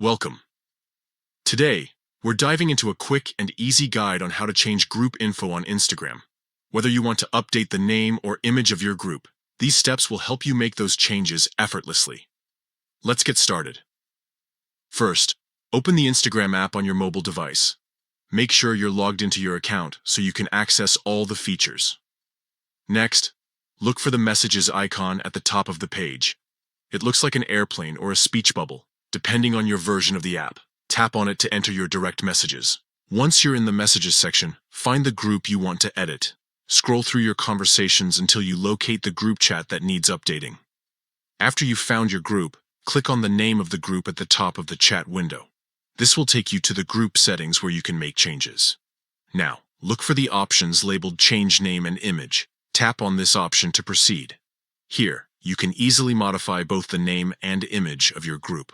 Welcome. Today, we're diving into a quick and easy guide on how to change group info on Instagram. Whether you want to update the name or image of your group, these steps will help you make those changes effortlessly. Let's get started. First, open the Instagram app on your mobile device. Make sure you're logged into your account so you can access all the features. Next, look for the messages icon at the top of the page. It looks like an airplane or a speech bubble, depending on your version of the app. Tap on it to enter your direct messages. Once you're in the messages section, find the group you want to edit. Scroll through your conversations until you locate the group chat that needs updating. After you've found your group, click on the name of the group at the top of the chat window. This will take you to the group settings where you can make changes. Now, look for the options labeled Change Name and Image. Tap on this option to proceed. Here, you can easily modify both the name and image of your group.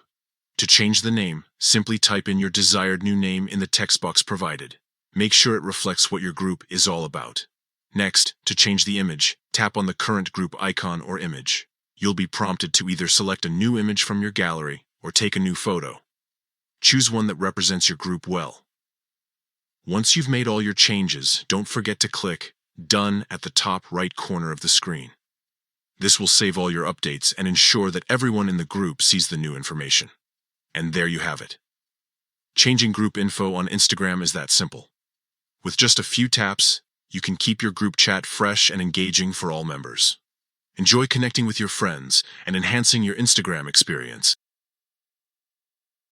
To change the name, simply type in your desired new name in the text box provided. Make sure it reflects what your group is all about. Next, to change the image, tap on the current group icon or image. You'll be prompted to either select a new image from your gallery or take a new photo. Choose one that represents your group well. Once you've made all your changes, don't forget to click Done at the top right corner of the screen. This will save all your updates and ensure that everyone in the group sees the new information. And there you have it. Changing group info on Instagram is that simple. With just a few taps, you can keep your group chat fresh and engaging for all members. Enjoy connecting with your friends and enhancing your Instagram experience.